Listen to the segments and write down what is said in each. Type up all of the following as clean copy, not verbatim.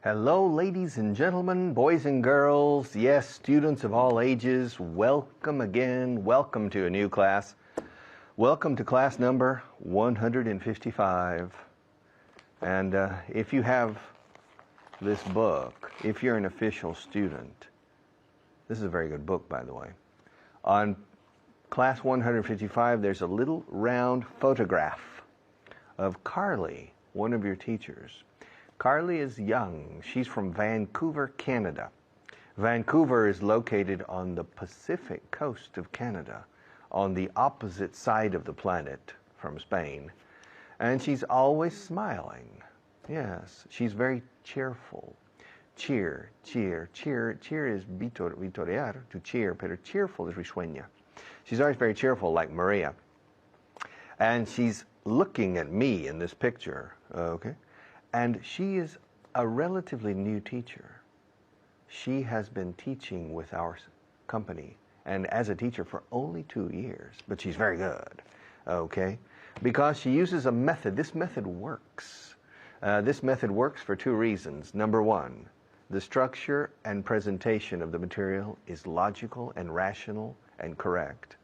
Hello, ladies and gentlemen, boys and girls, yes, students of all ages, welcome again, welcome to a new class. Welcome to class number 155. And if you have this book, if you're an official student, this is a very good book, by the way. On class 155, there's a little round photograph of Carly, one of your teachers. Carly is young. She's from Vancouver, Canada. Vancouver is located on the Pacific coast of Canada, on the opposite side of the planet from Spain. And she's always smiling. Yes, she's very cheerful. Cheer, cheer, cheer. Cheer is vitorear, to cheer, pero cheerful is risueña. She's always very cheerful, like Maria. And she's looking at me in this picture, okay? And she is a relatively new teacher. She has been teaching with our company and as a teacher for only 2 years, but she's very good, okay? Because she uses a method. This method works. This method works for 2 reasons. Number 1, the structure and presentation of the material is logical and rational and correct.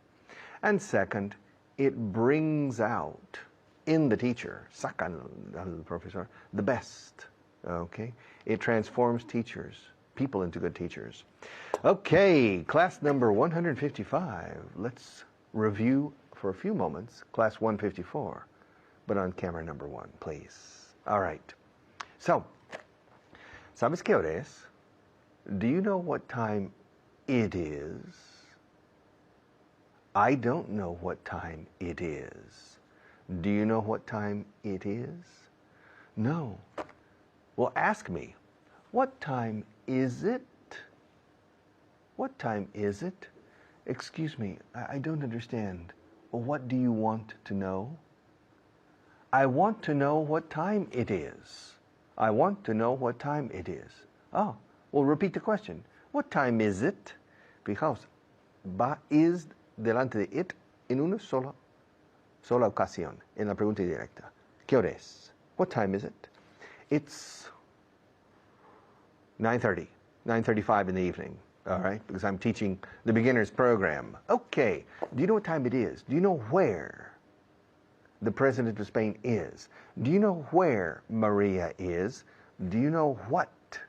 And second, it brings out in the teacher, sacan al profesor, the best, okay? It transforms teachers, people into good teachers. Okay, class number 155. Let's review for a few moments class 154, but on camera number 1, please. All right. So, ¿sabes qué hora es? Do you know what time it is? I don't know what time it is. Do you know what time it is? No. Well, ask me, what time is it? What time is it? Excuse me, I don't understand. Well, what do you want to know? I want to know what time it is. I want to know what time it is. Oh, well, repeat the question. What time is it? Because va is delante de it en una sola ocasión, en la pregunta directa. ¿Qué hora es? What time is it? It's 9:30, 9:35 in the evening, all right? Because I'm teaching the beginner's program. Okay, do you know what time it is? Do you know where the President of Spain is? Do you know where Maria is? Do you know what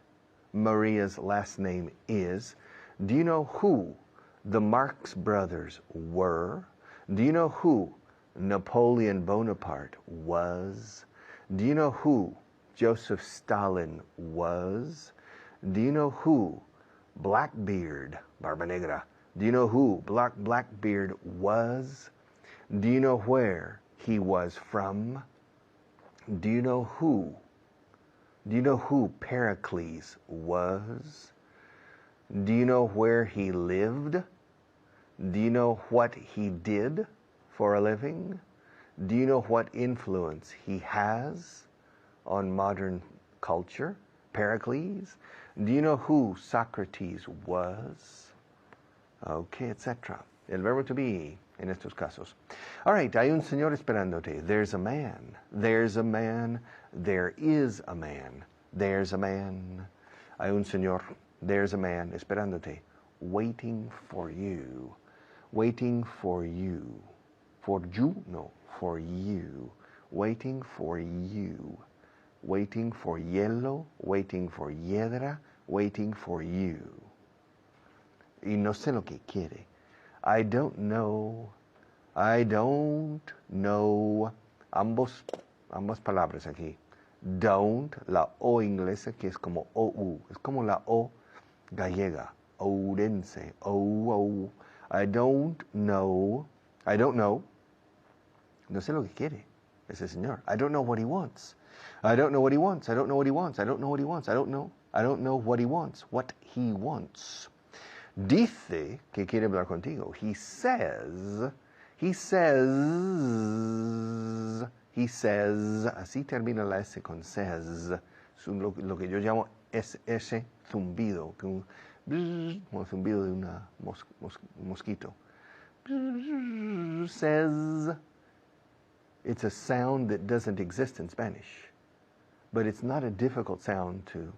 Maria's last name is? Do you know who the Marx brothers were? Do you know who Napoleon Bonaparte was? Do you know who Joseph Stalin was? Do you know who Blackbeard, Barba Negra, do you know who Blackbeard was? Do you know where he was from? Do you know who Pericles was? Do you know where he lived? Do you know what he did for a living? Do you know what influence he has on modern culture? Pericles? Do you know who Socrates was? Okay, etc. El verbo to be en estos casos. All right, hay un señor esperándote. There's a man. There's a man. There is a man. There's a man. Hay un señor. There's a man esperándote. Waiting for you. Waiting for you. For you? No, for you. Waiting for you. Waiting for hielo, waiting for hiedra, waiting for you. Y no sé lo que quiere. I don't know. I don't know. Ambas palabras aquí. Don't, la O inglesa que es como OU. Es como la O gallega. Ourense. O. I don't know. I don't know. No sé lo que quiere ese señor. I don't know what he wants. I don't know what he wants. I don't know what he wants. I don't know what he wants. I don't know. I don't know what he wants. What he wants. Dice que quiere hablar contigo. He says, así termina la S con says, lo que yo llamo ese zumbido, como zumbido de un mosquito. Says. It's a sound that doesn't exist in Spanish, but it's not a difficult sound to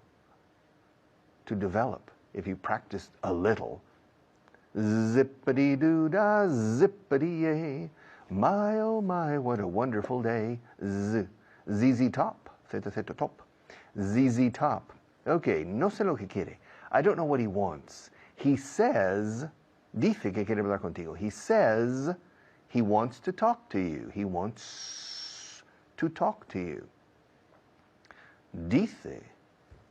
to develop if you practice a little. Zippity-doo-dah, zippity-yay. My, oh my, what a wonderful day. ZZ Top. ZZ Top. ZZ Top. Okay, no sé lo que quiere. I don't know what he wants. He says, dice que quiere hablar contigo. He says he wants to talk to you. He wants to talk to you. Dice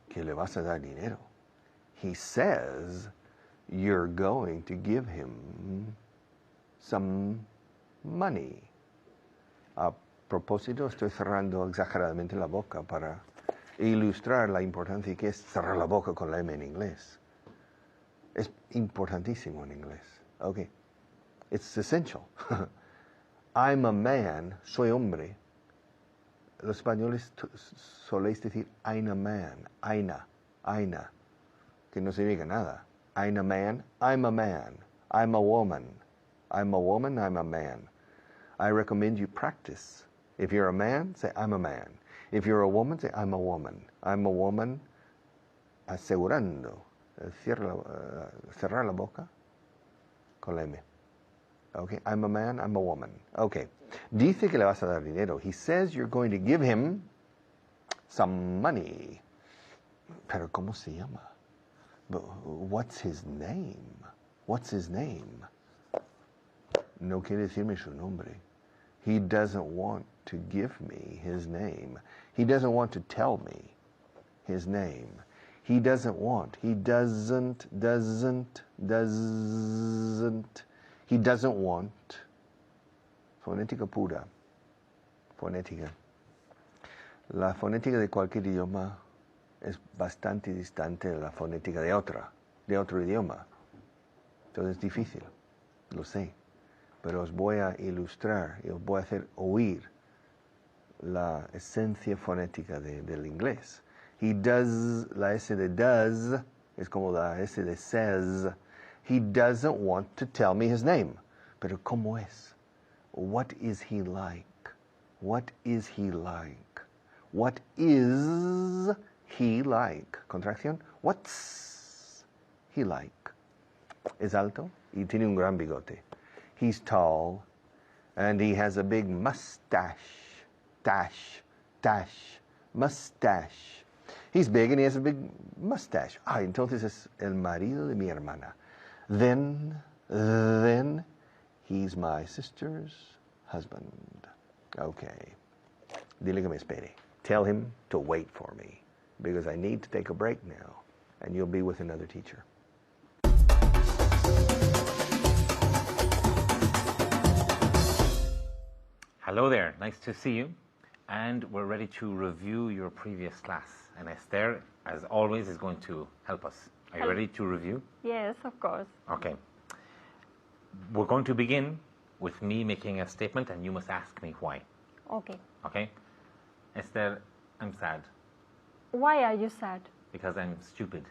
que le vas a dar dinero. He says you're going to give him some money. A propósito, estoy cerrando exageradamente la boca para ilustrar la importancia que es cerrar la boca con la M en inglés. Es importantísimo en inglés. Okay. It's essential. I'm a man, soy hombre. Los españoles soléis decir I'm a man, aina, que no significa nada. I'm a man, I'm a man. I'm a woman, I'm a woman, I'm a man. I recommend you practice. If you're a man, say I'm a man. If you're a woman, say I'm a woman. I'm a woman, asegurando. Cerrar la boca con la M. Okay, I'm a man, I'm a woman. Okay. Dice que le vas a dar dinero. He says you're going to give him some money. Pero ¿cómo se llama? But what's his name? What's his name? No quiere decirme su nombre. He doesn't want to give me his name. He doesn't want to tell me his name. He doesn't want. He doesn't. He doesn't want. Fonética pura. Fonética. La fonética de cualquier idioma es bastante distante de la fonética de otro idioma. Entonces es difícil, lo sé. Pero os voy a ilustrar y os voy a hacer oír la esencia fonética del inglés. He does, la S de does es como la S de says. He doesn't want to tell me his name. Pero ¿cómo es? What is he like? What is he like? What is he like? Contracción. What's he like? Es alto y tiene un gran bigote. He's tall and he has a big mustache. Mustache. He's big and he has a big mustache. Ah, entonces es el marido de mi hermana. Then he's my sister's husband. Okay. Dile que me espere. Tell him to wait for me because I need to take a break now and you'll be with another teacher. Hello there, nice to see you. And we're ready to review your previous class. And Esther, as always, is going to help us. Are you ready to review? Yes, of course. Okay. We're going to begin with me making a statement and you must ask me why. Okay. Okay? Esther, I'm sad. Why are you sad? Because I'm stupid.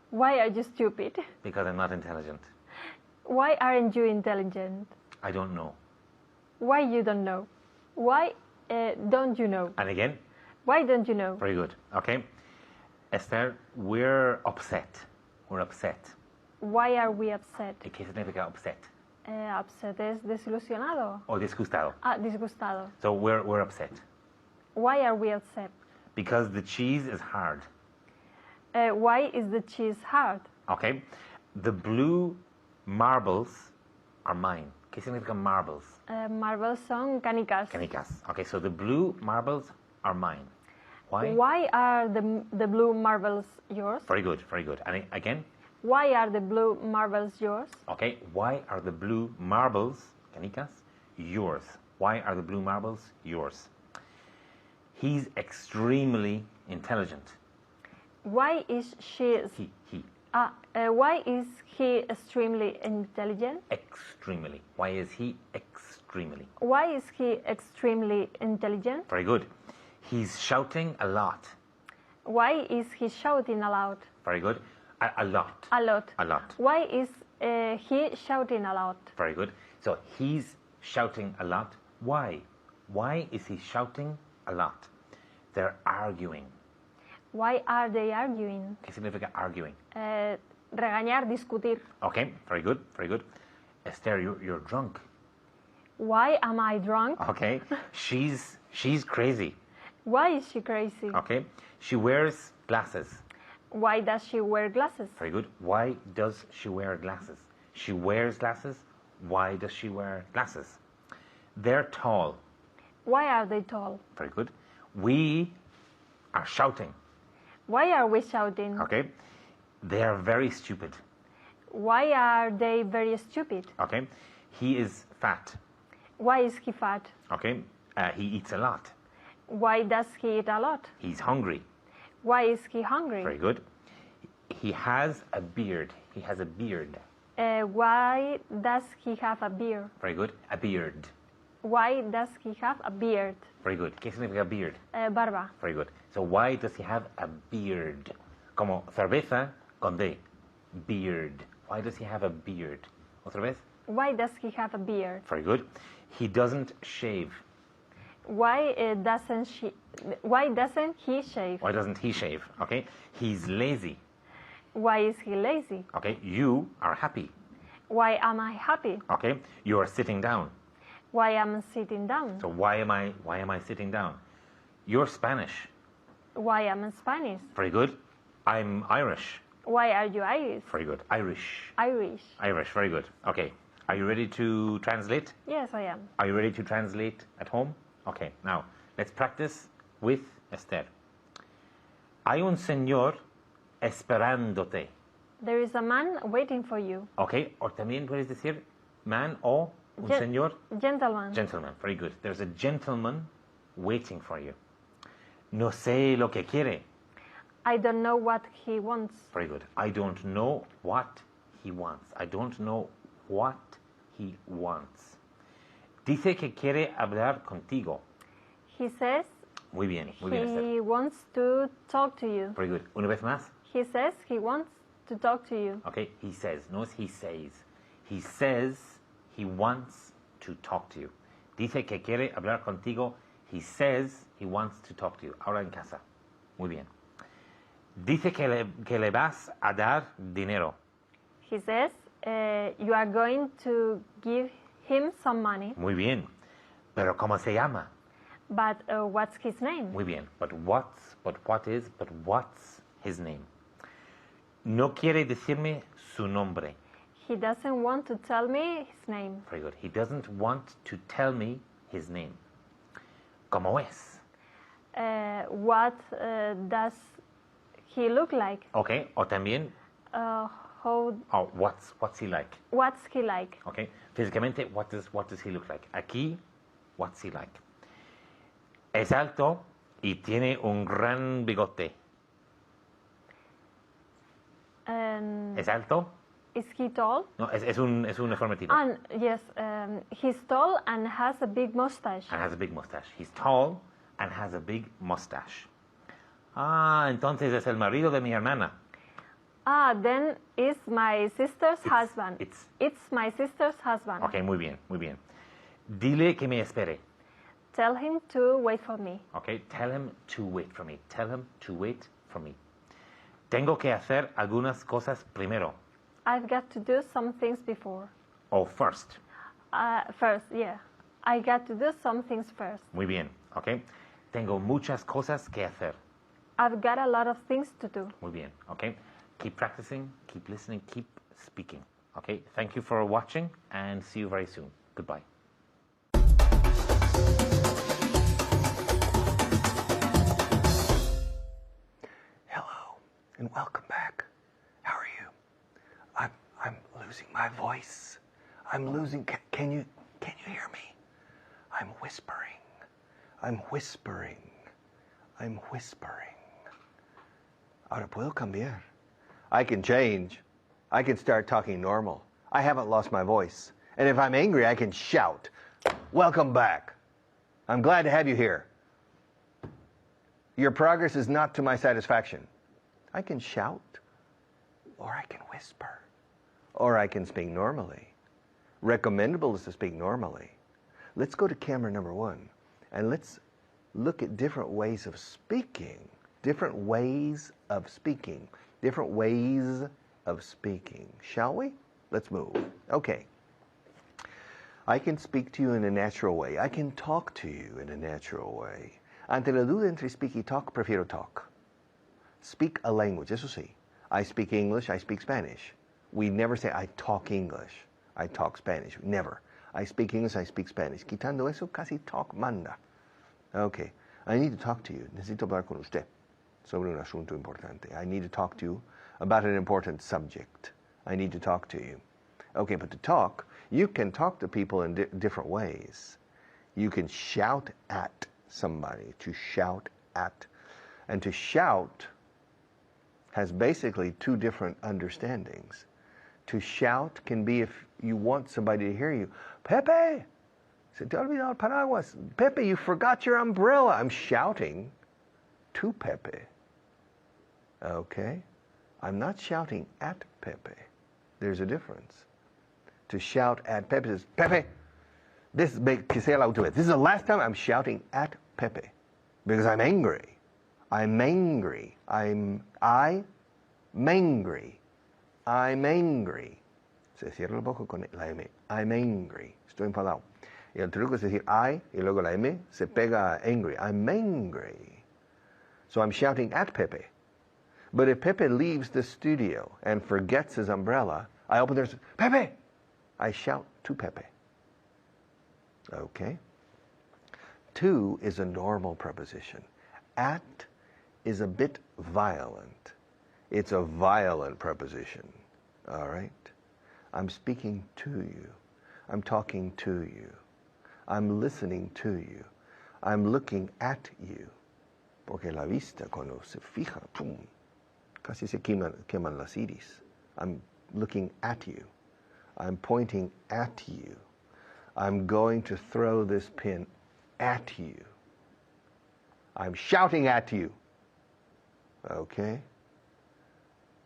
Why are you stupid? Because I'm not intelligent. Why aren't you intelligent? I don't know. Why you don't know? Why don't you know? And again? Why don't you know? Very good. Okay. Esther, we're upset. We're upset. Why are we upset? ¿Qué significa upset? Upset es desilusionado. O disgustado. Ah, disgustado. So we're upset. Why are we upset? Because the cheese is hard. Why is the cheese hard? Okay. The blue marbles are mine. ¿Qué significa marbles? Marbles son canicas. Canicas. Okay, so the blue marbles are mine. Why? Why are the blue marbles yours? Very good, very good. And again? Why are the blue marbles yours? Okay, why are the blue marbles, canicas, yours? Why are the blue marbles yours? He's extremely intelligent. Why is she... He. Why is he extremely intelligent? Extremely. Why is he extremely? Why is he extremely intelligent? Very good. He's shouting a lot. Why is he shouting a lot? Very good. A lot. A lot. A lot. Why is he shouting a lot? Very good. So he's shouting a lot. Why? Why is he shouting a lot? They're arguing. Why are they arguing? ¿Qué significa arguing? Regañar, discutir. Okay, very good, very good. Esther, you're drunk. Why am I drunk? Okay, she's crazy. Why is she crazy? Okay, she wears glasses. Why does she wear glasses? Very good. Why does she wear glasses? She wears glasses. Why does she wear glasses? They're tall. Why are they tall? Very good. We are shouting. Why are we shouting? Okay. They are very stupid. Why are they very stupid? Okay. He is fat. Why is he fat? Okay. He eats a lot. Why does he eat a lot? He's hungry. Why is he hungry? Very good. He has a beard. He has a beard. Why does he have a beard? Very good. A beard. Why does he have a beard? Very good. ¿Qué significa beard? Barba. Very good. So why does he have a beard? Como cerveza con D. Beard. Why does he have a beard? Otra vez. Why does he have a beard? Very good. He doesn't shave. Why doesn't he shave? Why doesn't he shave? Okay. He's lazy. Why is he lazy? Okay. You are happy. Why am I happy? Okay. You are sitting down. Why am I sitting down? So why am I sitting down? You're Spanish. Why am I Spanish? Very good. I'm Irish. Why are you Irish? Very good. Irish. Irish. Irish. Very good. Okay. Are you ready to translate? Yes, I am. Are you ready to translate at home? Okay. Now, let's practice with Esther. Hay un señor esperándote. There is a man waiting for you. Okay. O también puedes decir man o un señor. Gentleman. Gentleman. Very good. There's a gentleman waiting for you. No sé lo que quiere. I don't know what he wants. Very good. I don't know what he wants. I don't know what he wants. Dice que quiere hablar contigo. He says Muy bien, Esther. he wants to talk to you. Very good. Una vez más. He says he wants to talk to you. Okay, he says. No es he says. He says he wants to talk to you. Dice que quiere hablar contigo. He says he wants to talk to you. Ahora en casa. Muy bien. Dice que le vas a dar dinero. He says you are going to give him some money. Muy bien. Pero ¿cómo se llama? But what's his name? Muy bien. But what's his name? No quiere decirme su nombre. He doesn't want to tell me his name. Very good. He doesn't want to tell me his name. ¿Cómo es? What does he look like? Okay. O también, what's he like? What's he like? Okay. Físicamente, what does he look like? Aquí, what's he like? Es alto y tiene un gran bigote. ¿Es alto? Is he tall? No, es un afirmativo. And yes, he's tall and has a big mustache. And has a big mustache. He's tall and has a big mustache. Ah, entonces es el marido de mi hermana. Then it's my sister's husband. It's my sister's husband. Okay, muy bien, muy bien. Dile que me espere. Tell him to wait for me. Okay, tell him to wait for me. Tell him to wait for me. Tengo que hacer algunas cosas primero. I've got to do some things before. O first. First, yeah. I got to do some things first. Muy bien, okay. Tengo muchas cosas que hacer. I've got a lot of things to do. Muy bien, okay. Keep practicing, keep listening, keep speaking. Okay, thank you for watching and see you very soon. Goodbye. Hello and welcome back. How are you? I'm losing my voice. I'm losing. Can you hear me? I'm whispering. I'm whispering. I'm whispering. Ahora puedo cambiar. I can change. I can start talking normal. I haven't lost my voice. And if I'm angry, I can shout. Welcome back. I'm glad to have you here. Your progress is not to my satisfaction. I can shout, or I can whisper, or I can speak normally. Recommendable is to speak normally. Let's go to camera number 1, and let's look at different ways of speaking different ways of speaking. Different ways of speaking. Shall we? Let's move. Okay. I can speak to you in a natural way. I can talk to you in a natural way. Ante la duda entre speak y talk, prefiero talk. Speak a language, eso sí. I speak English, I speak Spanish. We never say I talk English, I talk Spanish. Never. I speak English, I speak Spanish. Quitando eso, casi talk manda. Okay. I need to talk to you. Necesito hablar con usted sobre un asunto importante. I need to talk to you about an important subject. I need to talk to you. Okay, but to talk, you can talk to people in different ways. You can shout at somebody, to shout at. And to shout has basically two different understandings. To shout can be if you want somebody to hear you. Pepe, se te ha olvidado el paraguas. Pepe, you forgot your umbrella. I'm shouting to Pepe. Okay? I'm not shouting at Pepe. There's a difference. To shout at Pepe says, Pepe, this is the last time I'm shouting at Pepe because I'm angry. I'm angry. I'm angry. I'm angry. Se cierra la boca con la M. I'm angry. Estoy enfadado. Y el truco es decir I y luego la M se pega a angry. I'm angry. So I'm shouting at Pepe. But if Pepe leaves the studio and forgets his umbrella, I open there and say, Pepe! I shout to Pepe. Okay? To is a normal preposition. At is a bit violent. It's a violent preposition. All right? I'm speaking to you. I'm talking to you. I'm listening to you. I'm looking at you. Porque la vista cuando se fija, pum, casi se queman las iris. I'm looking at you. I'm pointing at you. I'm going to throw this pin at you. I'm shouting at you. Okay?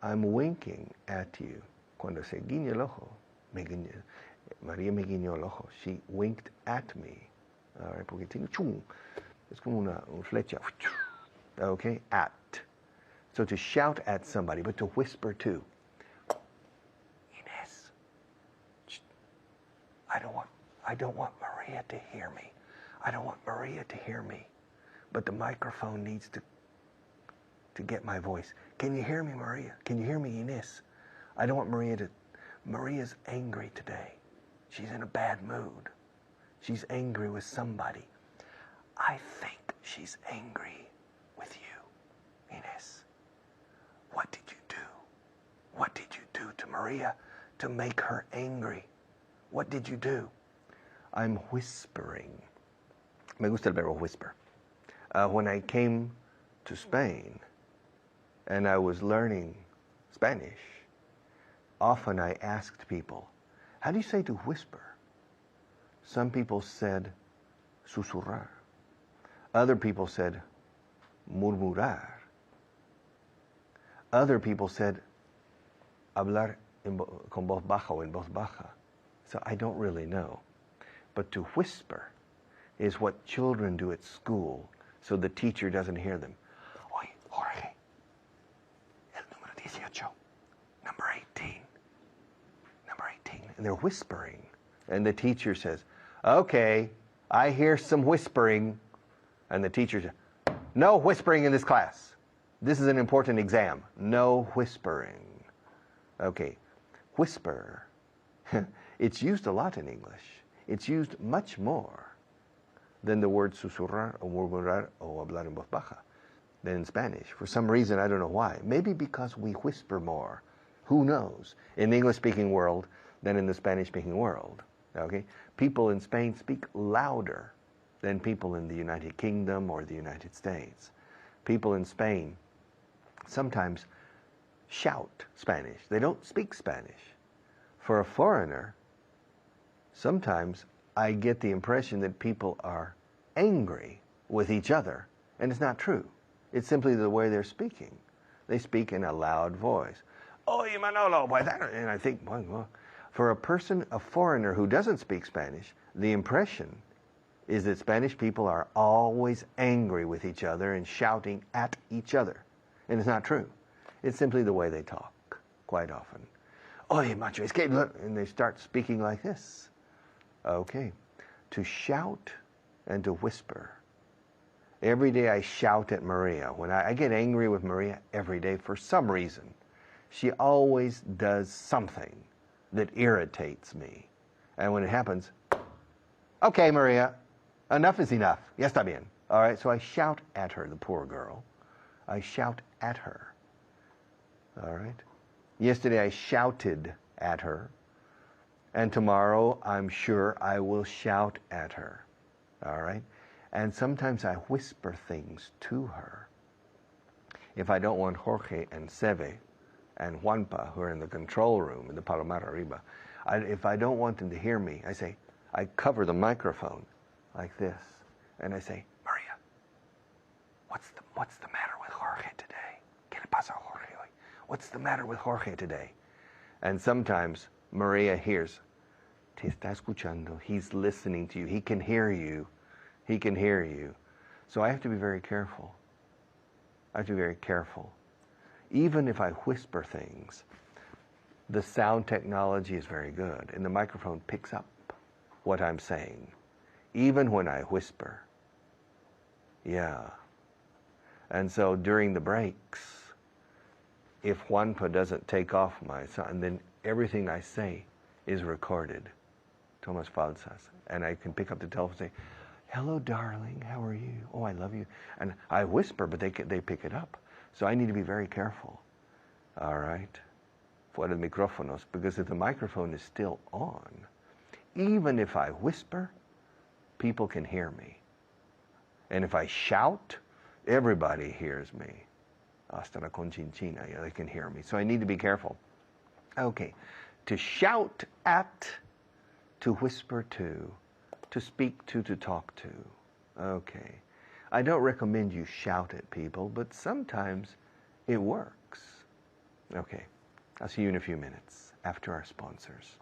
I'm winking at you. Cuando se guiña el ojo, María me guiñó el ojo. She winked at me. All right, porque tiene chum. Es como una flecha. Okay? At. So to shout at somebody, but to whisper to. Inés. I don't want Maria to hear me. I don't want Maria to hear me. But the microphone needs to get my voice. Can you hear me, Maria? Can you hear me, Inés? I don't want Maria to... Maria's angry today. She's in a bad mood. She's angry with somebody. I think she's angry with you, Inés. What did you do? What did you do to Maria to make her angry? What did you do? I'm whispering. Me gusta el verbo whisper. When I came to Spain and I was learning Spanish, often I asked people, how do you say to whisper? Some people said susurrar. Other people said murmurar. Other people said hablar con voz baja o en voz baja. So I don't really know. But to whisper is what children do at school so the teacher doesn't hear them. Oye, Jorge, el número 18, number 18, number 18. And they're whispering. And the teacher says, okay, I hear some whispering. And the teacher says, no whispering in this class. This is an important exam. No whispering. Okay, whisper. It's used a lot in English. It's used much more than the word susurrar o murmurar o hablar en voz baja than in Spanish. For some reason, I don't know why. Maybe because we whisper more. Who knows? In the English-speaking world than in the Spanish-speaking world. Okay? People in Spain speak louder than people in the United Kingdom or the United States. People in Spain sometimes shout Spanish. They don't speak Spanish. For a foreigner, sometimes I get the impression that people are angry with each other, and it's not true. It's simply the way they're speaking. They speak in a loud voice. Oye, Manolo, and I think, well, for a foreigner who doesn't speak Spanish, the impression is that Spanish people are always angry with each other and shouting at each other. And it's not true. It's simply the way they talk quite often. Oye, macho, es que... And they start speaking like this. Okay. To shout and to whisper. Every day I shout at Maria. When I get angry with Maria every day for some reason. She always does something that irritates me. And when it happens, okay, Maria, enough is enough. Ya está bien. All right, so I shout at her, the poor girl. I shout at her. All right. Yesterday I shouted at her. And tomorrow I'm sure I will shout at her. All right. And sometimes I whisper things to her. If I don't want Jorge and Seve and Juanpa, who are in the control room in the Palomar Arriba, if I don't want them to hear me, I cover the microphone like this, and I say, Maria, what's the matter with Jorge today? ¿Qué le pasa a Jorge hoy? What's the matter with Jorge today? And sometimes Maria hears, te está escuchando. He's listening to you. He can hear you. He can hear you. So I have to be very careful. I have to be very careful. Even if I whisper things, the sound technology is very good, and the microphone picks up what I'm saying, even when I whisper. Yeah. And so during the breaks, if Juanpa doesn't take off my sound, then everything I say is recorded. Tomas falsas. And I can pick up the telephone and say, hello, darling, how are you? Oh, I love you. And I whisper, but they pick it up. So I need to be very careful. All right? Fuera de micrófonos, because if the microphone is still on, even if I whisper, people can hear me. And if I shout, everybody hears me. Hasta la conchinchina, yeah, they can hear me. So I need to be careful. Okay. To shout at, to whisper to speak to talk to. Okay. I don't recommend you shout at people, but sometimes it works. Okay. I'll see you in a few minutes after our sponsors.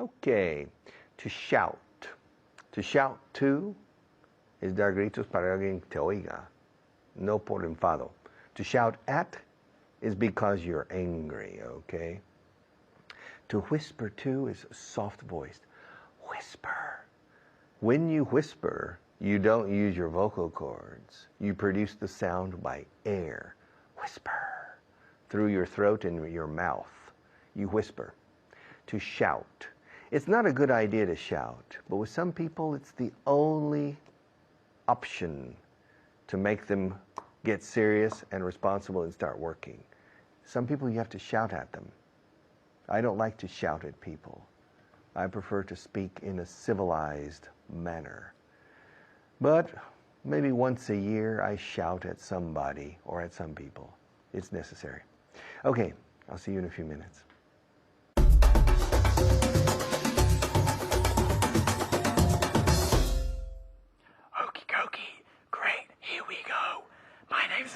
Okay. To shout. To shout to es dar gritos para alguien te oiga, no por enfado. To shout at is because you're angry, okay? To whisper to is soft-voiced. Whisper. When you whisper, you don't use your vocal cords. You produce the sound by air. Whisper. Through your throat and your mouth. You whisper. To shout. It's not a good idea to shout, but with some people, it's the only option to make them get serious and responsible and start working. Some people, you have to shout at them. I don't like to shout at people. I prefer to speak in a civilized manner. But maybe once a year, I shout at somebody or at some people. It's necessary. Okay, I'll see you in a few minutes.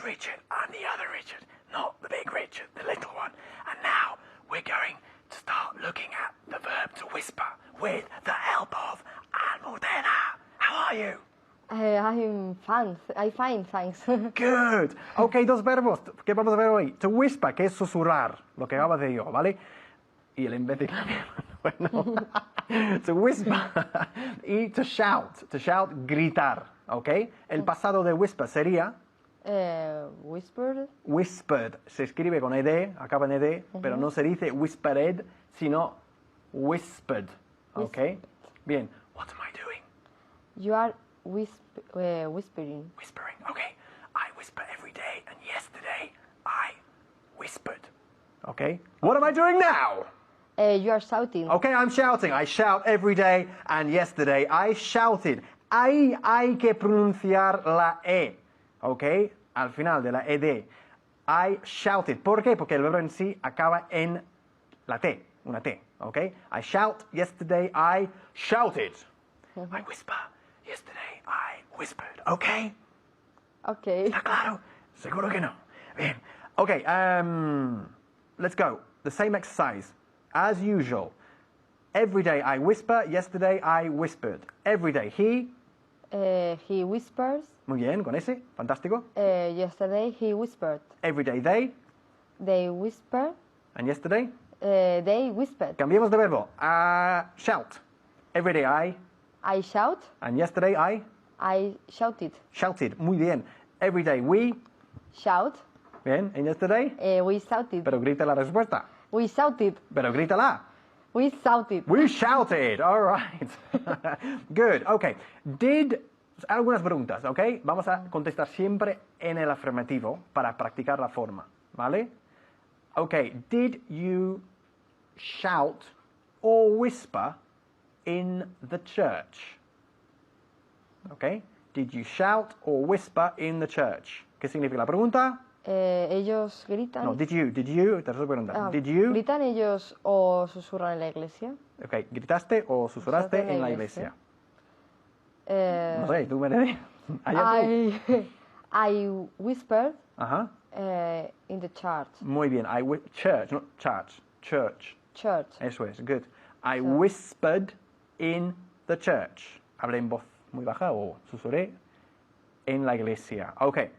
Richard, I'm the other Richard, not the big Richard, the little one. And now we're going to start looking at the verb to whisper with the help of Almudena. How are you? I'm fine, thanks. Good. Ok, dos verbos que vamos a ver hoy. To whisper, que es susurrar, lo que acabo de yo, ¿vale? Y el imbécil bueno. To whisper. Y to shout, gritar, ¿ok? El pasado de whisper sería... Whispered. Whispered. Se escribe con ed, acaba en ed, pero no se dice whispered, sino whispered. ¿Ok? Bien. What am I doing? You are whispering. Whispering. Okay. I whisper every day, and yesterday I whispered. Okay. What am I doing now? You are shouting. Okay, I'm shouting. I shout every day, and yesterday I shouted. Ahí hay que pronunciar la E. ¿Ok? Al final de la ed. I shouted. ¿Por qué? Porque el verbo en sí acaba en la T, una T. ¿Ok? I shout. Yesterday I shouted. I whisper. Yesterday I whispered. ¿Ok? Ok. ¿Está claro? Seguro que no. Bien. Ok. let's go. The same exercise. As usual. Every day I whisper. Yesterday I whispered. Every day he. He whispers. Muy bien, con ese. Fantástico. Yesterday he whispered. Every day they. They whisper. And yesterday. They whispered. Cambiemos de verbo. Shout. Every day I shout. And yesterday I shouted. shouted. Muy bien. Every day we. Shout. Bien. And yesterday. We shouted. Pero grita la respuesta. We shouted. Pero grítala. We shouted. We shouted. All right. Good. Okay. Algunas preguntas, ¿ok? Vamos a contestar siempre en el afirmativo para practicar la forma, ¿vale? Okay. Did you shout or whisper in the church? Okay. Did you shout or whisper in the church? ¿Qué significa la pregunta? Ellos gritan. No, did you, te estoy preguntando. Did you? ¿Gritan ellos o susurran en la iglesia? Ok, ¿gritaste o susurraste en la iglesia? No sé, tú me dices. I whispered Ajá. in the church. Muy bien, church, not church. Church. Church. Eso es, good. I whispered in the church. Hablé en voz muy baja o susurré en la iglesia. Ok.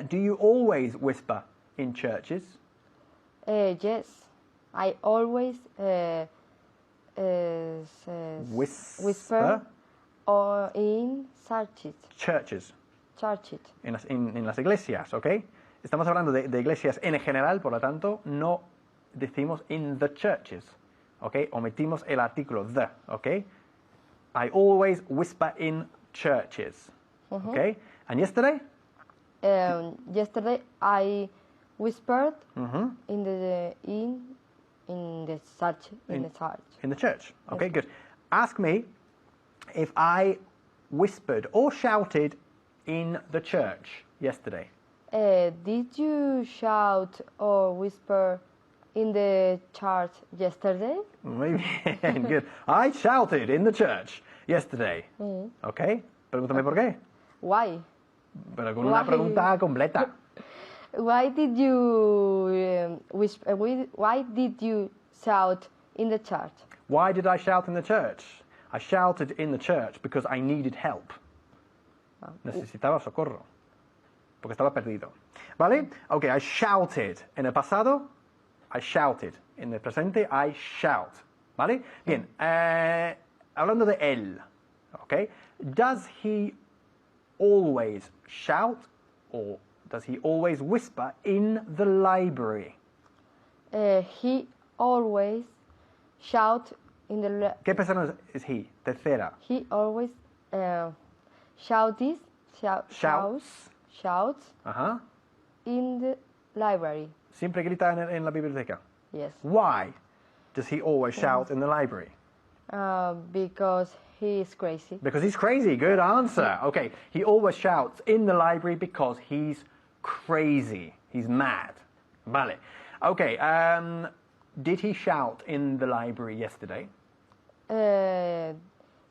Do you always whisper in churches? Yes. I always whisper or in churches. Churches. Churches. En las iglesias, ¿ok? Estamos hablando de iglesias en general, por lo tanto, no decimos in the churches, ¿ok? Omitimos el artículo the, ¿ok? I always whisper in churches, ¿ok? And yesterday? Yesterday I whispered in the church. In the church. Okay, good. Ask me if I whispered or shouted in the church yesterday. Did you shout or whisper in the church yesterday? Muy bien, good. I shouted in the church yesterday. Okay. Pregúntame por qué. Why? Pero con una pregunta completa. Why did you whisper? Why did you shout in the church? Why did I shout in the church? I shouted in the church because I needed help. Necesitaba socorro. Porque estaba perdido. ¿Vale? Okay, I shouted. En el pasado, I shouted. En el presente, I shout. ¿Vale? Bien. Hablando de él. Okay. Does he always shout or does he always whisper in the library? He always shout in the. ¿Qué persona es he? Tercera. He always shouts. Ajá. In the library. Siempre grita en la biblioteca. Yes. Why does he always shout in the library? Because he is crazy. Because he's crazy. Good answer. Okay. He always shouts in the library because he's crazy. He's mad. Vale. Okay. Did he shout in the library yesterday?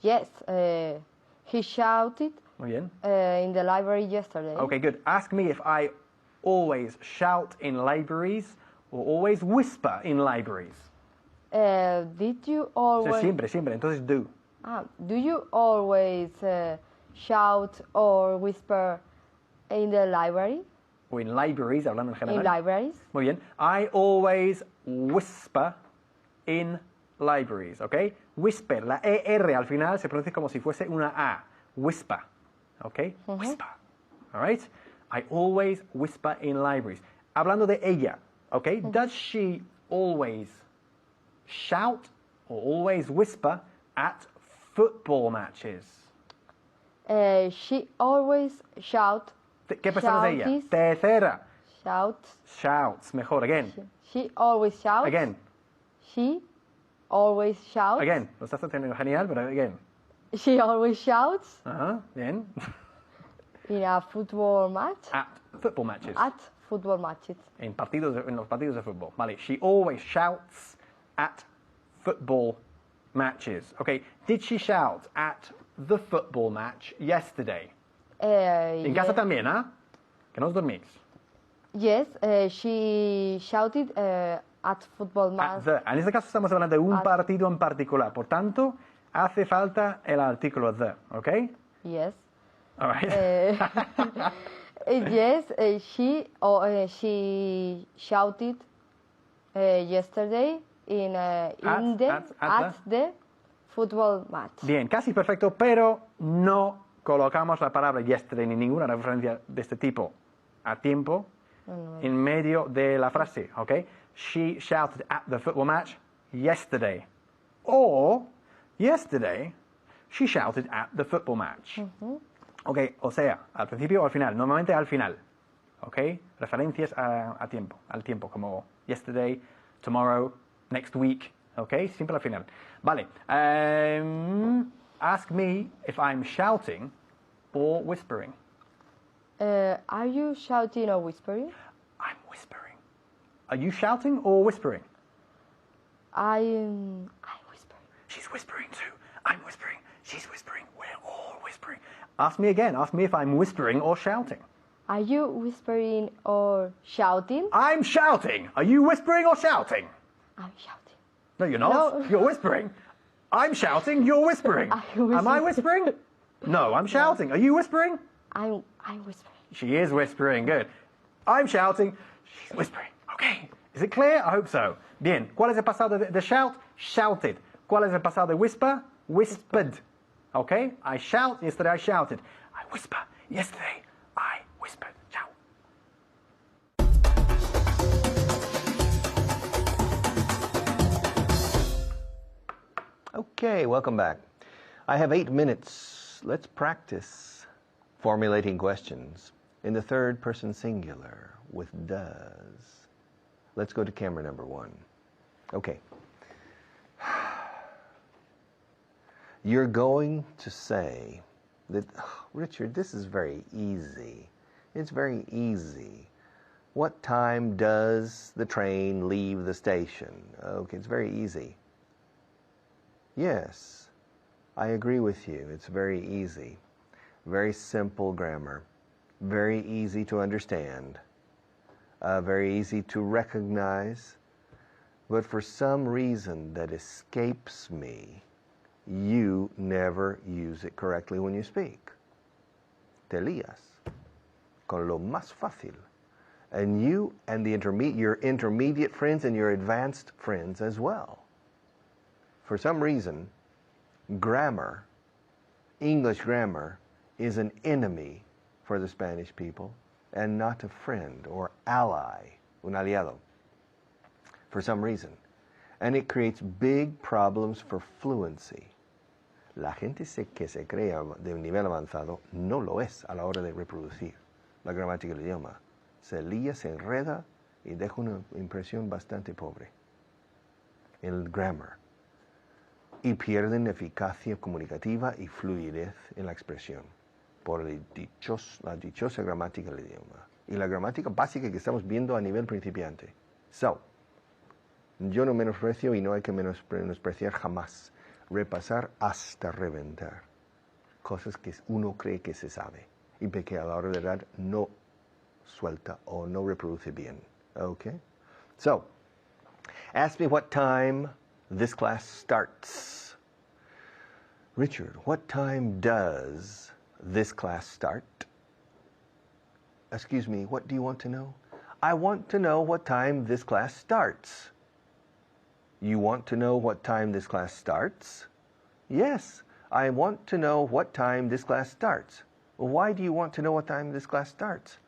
Yes. He shouted. Muy bien. In the library yesterday. Okay, good. Ask me if I always shout in libraries or always whisper in libraries. Did you always... Siempre. Entonces, do. Do you always shout or whisper in the library? O in libraries, hablando en general. In libraries. Muy bien. I always whisper in libraries, ¿ok? Whisper, la ER al final se pronuncia como si fuese una A. Whisper, ¿ok? Whisper, all right? I always whisper in libraries. Hablando de ella, ¿ok? Does she always shout or always whisper at football matches? She always shout. ¿Qué persona es ella? Tercera. Shouts, mejor, again. She always shouts. Again. She always shouts. Again, lo estás haciendo genial, pero again. She always shouts. Ajá, bien. In a football match. At football matches. At football matches. En los partidos de fútbol. Vale, she always shouts at football matches. Okay, did she shout at the football match yesterday? En casa también, ¿ah? Que no os dormís. Yes, she shouted at football match. En este caso estamos hablando de un partido en particular. Por tanto, hace falta el artículo the, ¿ok? Yes. All right. Yes, she shouted yesterday at the football match. Bien, casi perfecto, pero no colocamos la palabra yesterday ni ninguna referencia de este tipo a tiempo en medio de la frase, ¿ok? She shouted at the football match yesterday. Or, yesterday, she shouted at the football match. Ok, o sea, al principio o al final, normalmente al final. Ok, referencias a tiempo, al tiempo, como yesterday, tomorrow, next week. Ok, siempre al final. Vale, ask me if I'm shouting or whispering. Are you shouting or whispering? I'm whispering. Are you shouting or whispering? I'm whispering. She's whispering too. I'm whispering. She's whispering. We're all whispering. Ask me again. Ask me if I'm whispering or shouting. Are you whispering or shouting? I'm shouting. Are you whispering or shouting? I'm shouting. No, you're not. No. You're whispering. I'm shouting. You're whispering. Am I whispering? No, I'm shouting. Are you whispering? I'm whispering. She is whispering. Good. I'm shouting. She's whispering. Okay. Is it clear? I hope so. Bien. ¿Cuál es el pasado de shout? Shouted. ¿Cuál es el pasado de whisper? Whispered. Okay? I shout. Yesterday I shouted. I whisper. Yesterday I whispered. Ciao. Okay, welcome back. I have 8 minutes. Let's practice formulating questions in the third person singular with does. Let's go to camera number 1. Okay. You're going to say that, oh, Richard, this is very easy. It's very easy. What time does the train leave the station? Okay, it's very easy. Yes, I agree with you. It's very easy. Very simple grammar. Very easy to understand. Very easy to recognize. But for some reason that escapes me, you never use it correctly when you speak. Te lías con lo más fácil. And you and your intermediate friends and your advanced friends as well. For some reason, grammar, English grammar, is an enemy for the Spanish people and not a friend or ally, un aliado, for some reason. And it creates big problems for fluency. La gente que se crea de un nivel avanzado no lo es a la hora de reproducir la gramática del idioma. Se lía, se enreda y deja una impresión bastante pobre. El grammar. Y pierden eficacia comunicativa y fluidez en la expresión por la dichosa gramática del idioma. Y la gramática básica que estamos viendo a nivel principiante. So, yo no menosprecio y no hay que menospreciar jamás. Repasar hasta reventar. Cosas que uno cree que se sabe y que a la hora de edad no suelta o no reproduce bien. Okay? So, ask me what time this class starts. Richard, what time does this class start? Excuse me, what do you want to know? I want to know what time this class starts. You want to know what time this class starts? Yes, I want to know what time this class starts. Well, why do you want to know what time this class starts?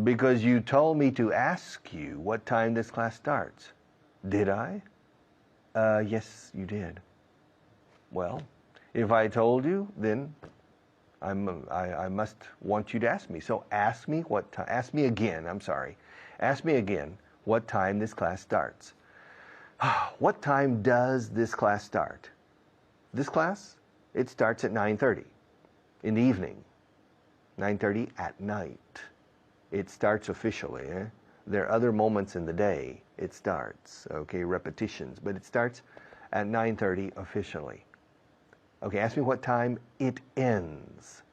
Because you told me to ask you what time this class starts. Did I? Yes, you did. Well, if I told you, then I must want you to ask me. So ask me again, I'm sorry. Ask me again what time this class starts. What time does this class start? This class, it starts at 9:30 in the evening. 9:30 at night. It starts officially. There are other moments in the day it starts, okay, repetitions, but it starts at 9:30 officially. Okay, ask me what time it ends.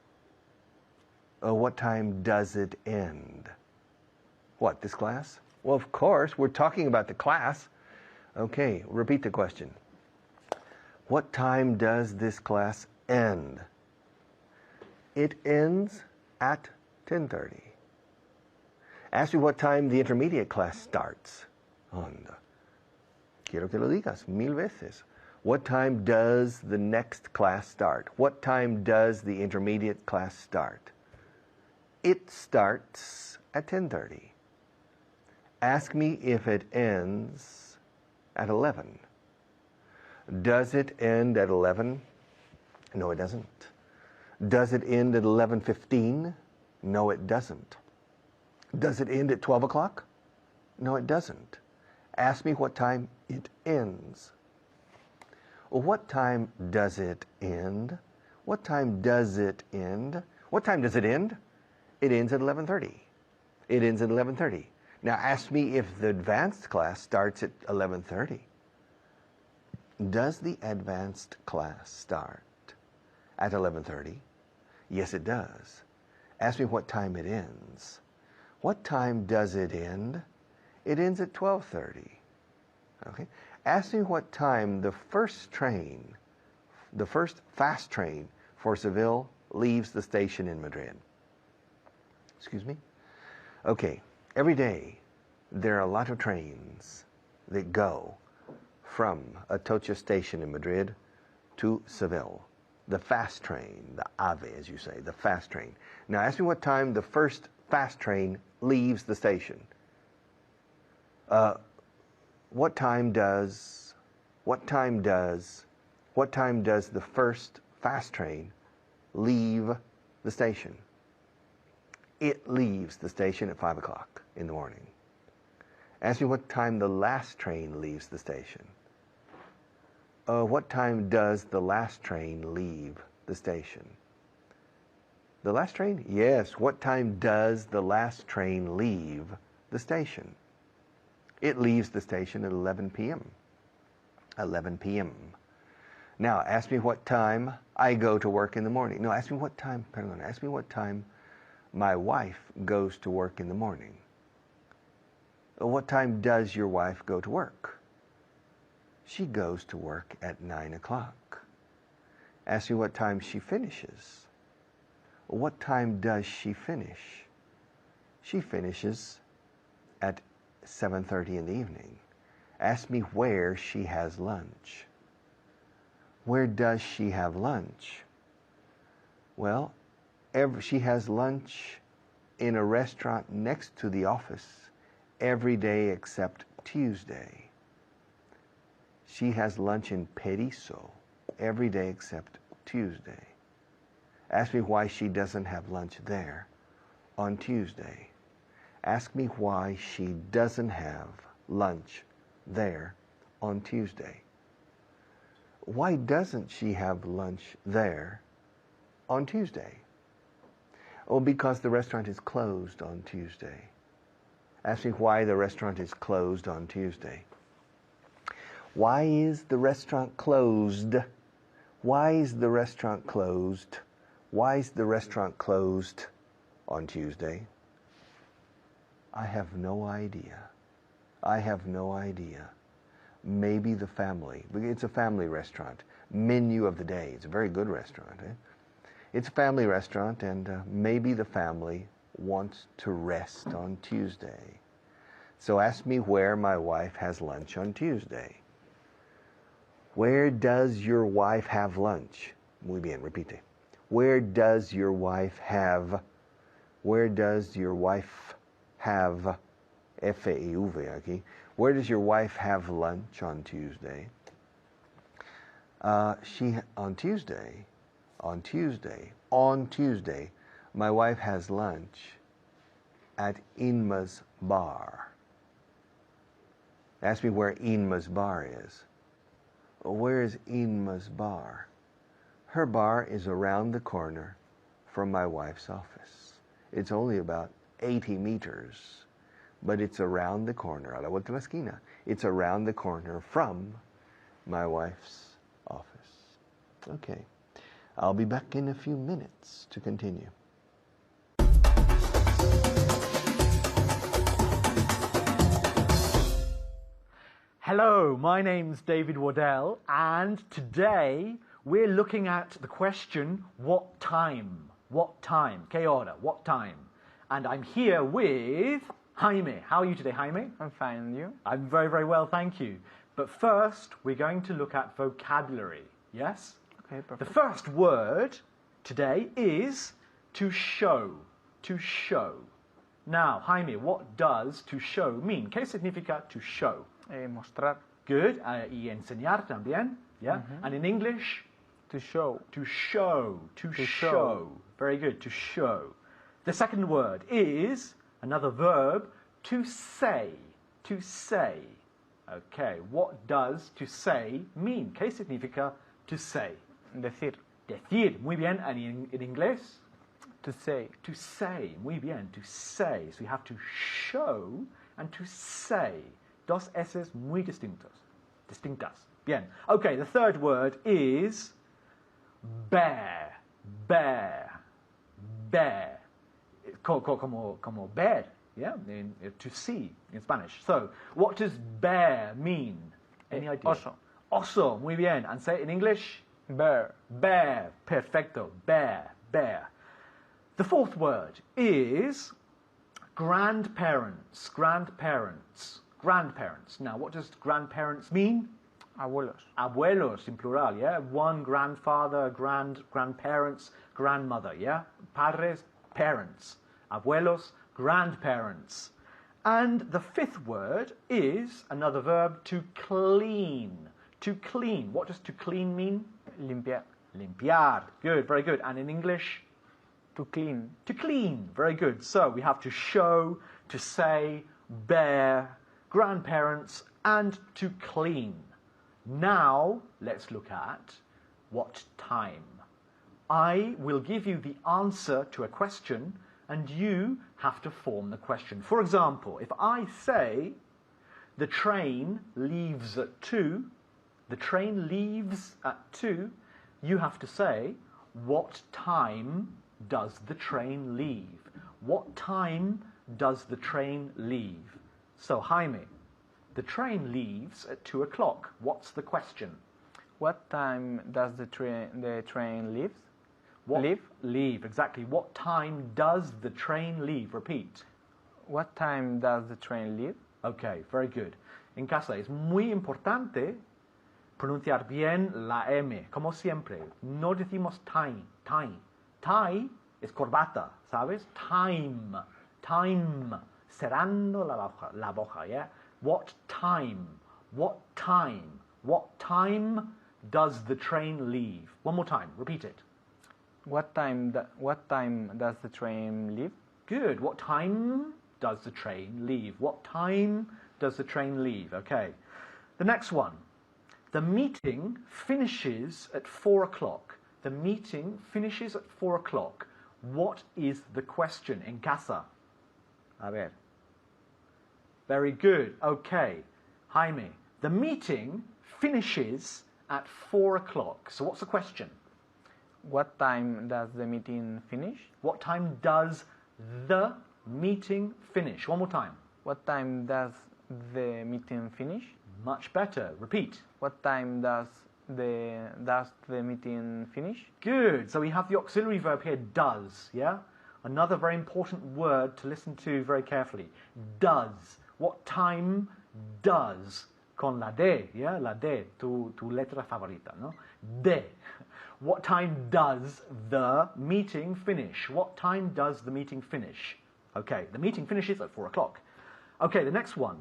What time does it end? What, this class? Well, of course, we're talking about the class. Okay, repeat the question. What time does this class end? It ends at 10:30. Ask me what time the intermediate class starts. Anda. Quiero que lo digas mil veces. What time does the next class start? What time does the intermediate class start? It starts at 10:30. Ask me if it ends at 11. Does it end at 11? No, it doesn't. Does it end at 11:15? No, it doesn't. Does it end at 12 o'clock? No, it doesn't. Ask me what time it ends. Well, what time does it end? What time does it end? What time does it end? It ends at 11:30. It ends at 11:30. Now ask me if the advanced class starts at 11:30. Does the advanced class start at 11:30? Yes, it does. Ask me what time it ends. What time does it end? It ends at 12:30. Okay? Ask me what time the first train, the first fast train for Seville leaves the station in Madrid. Excuse me? Okay, every day there are a lot of trains that go from Atocha station in Madrid to Seville. The fast train, the AVE as you say, the fast train. Now ask me what time the first fast train leaves the station. What time does the first fast train leave the station? It leaves the station at 5 o'clock in the morning. Ask me what time the last train leaves the station. What time does the last train leave the station? The last train? Yes. What time does the last train leave the station? It leaves the station at 11 p.m. 11 p.m. Now, ask me what time I go to work in the morning. No, ask me what time my wife goes to work in the morning. What time does your wife go to work? She goes to work at 9 o'clock. Ask me what time she finishes. What time does she finish? She finishes at 7:30 in the evening. Ask me where she has lunch. Where does she have lunch? Well, she has lunch in a restaurant next to the office every day except Tuesday. She has lunch in Periso every day except Tuesday. Ask me why she doesn't have lunch there on Tuesday. Ask me why she doesn't have lunch there on Tuesday. Why doesn't she have lunch there on Tuesday? Oh, because the restaurant is closed on Tuesday. Ask me why the restaurant is closed on Tuesday. Why is the restaurant closed? Why is the restaurant closed? Why is the restaurant closed on Tuesday? I have no idea. I have no idea. Maybe the family. It's a family restaurant. Menu of the day. It's a very good restaurant. It's a family restaurant, and maybe the family wants to rest on Tuesday. So ask me where my wife has lunch on Tuesday. Where does your wife have lunch? Muy bien, repite. Where does your wife have F-E-V aquí. Where does your wife have lunch on Tuesday? On Tuesday, my wife has lunch at Inma's bar. Ask me where Inma's bar is. Where is Inma's bar? Her bar is around the corner from my wife's office. It's only about 80 meters, but it's around the corner, a la vuelta de la esquina. It's around the corner from my wife's office. Okay, I'll be back in a few minutes to continue. Hello, my name's David Waddell, and today we're looking at the question, what time? What time? ¿Qué hora? What time? And I'm here with Jaime. How are you today, Jaime? I'm fine, and you? I'm very, very well, thank you. But first, we're going to look at vocabulary, yes? Okay, perfect. The first word today is to show. To show. Now, Jaime, what does to show mean? ¿Qué significa to show? Mostrar. Good. Y enseñar también. Yeah. And in English? To show. To show. To To show. show. Very good. To show. The second word is another verb, to say. To say. Okay. What does to say mean? ¿Qué significa to say? Decir. Decir. Muy bien. And in inglés? To say. To say. Muy bien. To say. So you have to show and to say. Dos S's muy distintas. Bien. Okay, the third word is bear. Bear. Bear. Como ver, yeah? To see in Spanish. So, what does bear mean? Any idea? Oso. Oso. Muy bien. And say it in English? Bear. Bear. Perfecto. Bear. Bear. The fourth word is grandparents. Grandparents. Grandparents. Now, what does grandparents mean? Abuelos. Abuelos in plural, yeah? One grandfather, grandparents, grandmother, yeah? Padres, parents. Abuelos, grandparents. And the fifth word is another verb, to clean. To clean. What does to clean mean? Limpiar. Limpiar. Good, very good. And in English? To clean. To clean. Very good. So we have to show, to say, bear, grandparents, and to clean. Now, let's look at what time. I will give you the answer to a question, and you have to form the question. For example, if I say, the train leaves at 2, the train leaves at 2, you have to say, what time does the train leave? What time does the train leave? So, Jaime, the train leaves at 2 o'clock. What's the question? What time does the train leave? What? Leave? Leave, exactly. What time does the train leave? Repeat. What time does the train leave? Okay, very good. En casa es muy importante pronunciar bien la M, como siempre. No decimos time, time. Tie es corbata, ¿sabes? Time, time. Cerrando la boca, yeah? What time? What time? What time does the train leave? One more time, repeat it. What time does the train leave? Good. What time does the train leave? What time does the train leave? Okay. The next one. The meeting finishes at 4 o'clock. The meeting finishes at 4 o'clock. What is the question en casa? A ver. Very good. Okay. Jaime, the meeting finishes at 4 o'clock. So what's the question? What time does the meeting finish? What time does the meeting finish? One more time. What time does the meeting finish? Much better. Repeat. What time does the meeting finish? Good. So we have the auxiliary verb here, does, yeah? Another very important word to listen to very carefully. Does. What time does? Con la D, yeah? La D, tu letra favorita, no? De. What time does the meeting finish? What time does the meeting finish? Okay, the meeting finishes at 4 o'clock. Okay, the next one.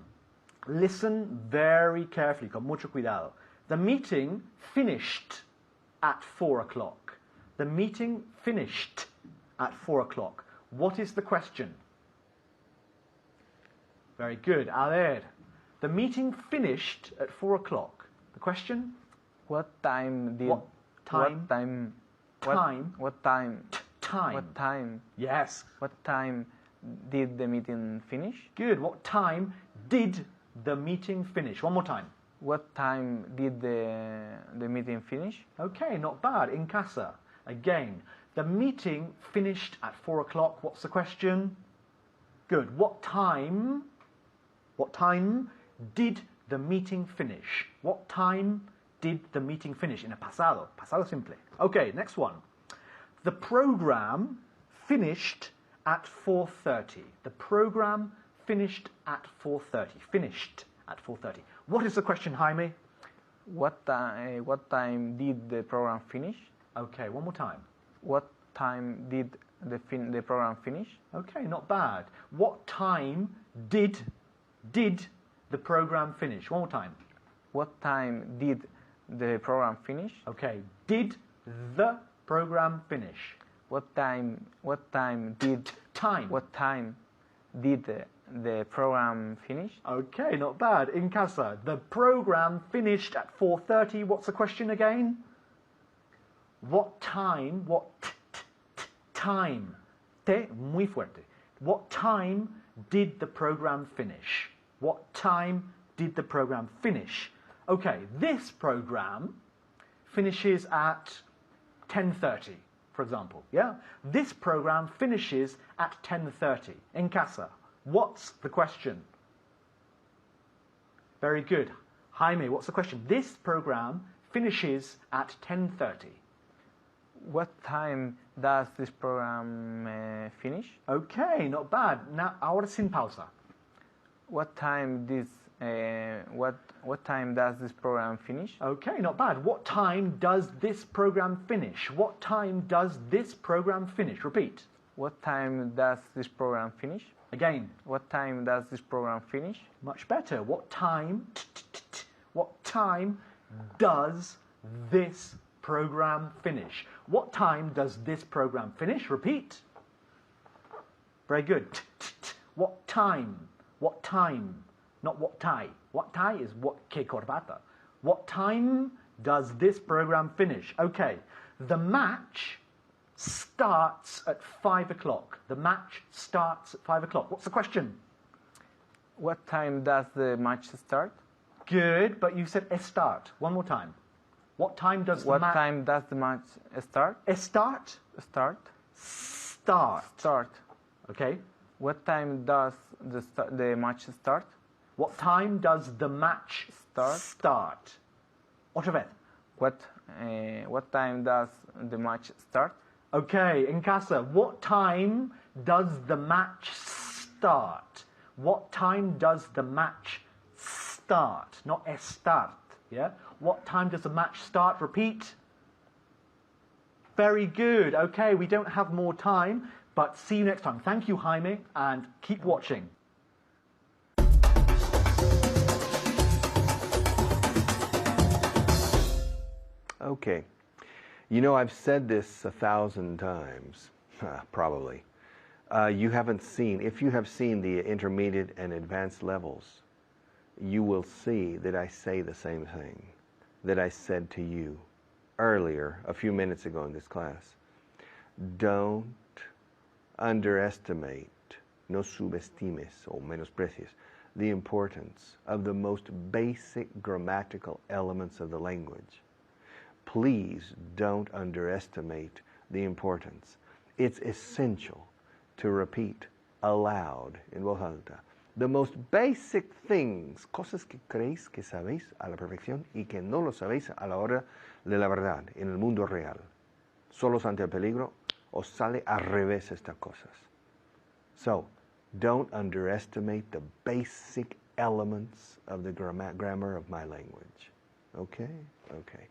Listen very carefully, con mucho cuidado. The meeting finished at 4 o'clock. The meeting finished at 4 o'clock. What is the question? Very good. A ver. The meeting finished at 4 o'clock. The question? What time did... What time? What time? Time. What time? Time. What time? Yes. What time did the meeting finish? Good. What time did the meeting finish? One more time. What time did the meeting finish? Okay, not bad. In casa. Again, the meeting finished at 4 o'clock. What's the question? Good. What time did the meeting finish? What time did the meeting finish? In a pasado. Pasado simple. Okay, next one. The program finished at 4:30. The program finished at 4:30. Finished at 4:30. What is the question, Jaime? What time did the program finish? Okay, one more time. What time did the program finish? Okay, not bad. What time did the program finish? One more time. What time did the program finish? Okay, did the program finish? What time did Time. What time did the program finish? Okay, not bad. In casa, the program finished at 4:30. What's the question again? What time? Time? Te muy fuerte. What time did the program finish? What time did the program finish? Okay, this program finishes at 10:30, for example. Yeah? This program finishes at 10:30. En casa. What's the question? Very good. Jaime, what's the question? This program finishes at 10:30. What time does this program finish? Okay, not bad. Now, ahora sin pausa. What time does this program finish? Okay, not bad. What time does this program finish? What time does this program finish? Repeat. What time does this program finish? Again. What time does this program finish? Much better. What time does this program finish? What time does this program finish? Repeat. Very good. What time? What time? Not what tie. What tie is what que corbata. What time does this program finish? Okay. The match starts at 5 o'clock. The match starts at 5 o'clock. What's the question? What time does the match start? Good, but you said start. One more time. What time does the match... What time does the match start? Start? Start. Start. Start. Okay. What time does the match start? What time does the match start? Otra vez. What time does the match start? Okay, in casa, what time does the match start? What time does the match start? Not start, yeah? What time does the match start? Repeat. Very good. Okay, we don't have more time, but see you next time. Thank you, Jaime, and keep watching. Okay. You know, I've said this 1,000 times, probably. You haven't seen, if you have seen the intermediate and advanced levels, you will see that I say the same thing that I said to you earlier, a few minutes ago in this class. Don't underestimate, no subestimes o menosprecies, the importance of the most basic grammatical elements of the language. Please don't underestimate the importance. It's essential to repeat aloud, en voz alta, the most basic things, cosas que creéis que sabéis a la perfección y que no lo sabéis a la hora de la verdad, en el mundo real. Solos ante el peligro, os sale al revés estas cosas. So, don't underestimate the basic elements of the grammar of my language. Okay? Okay.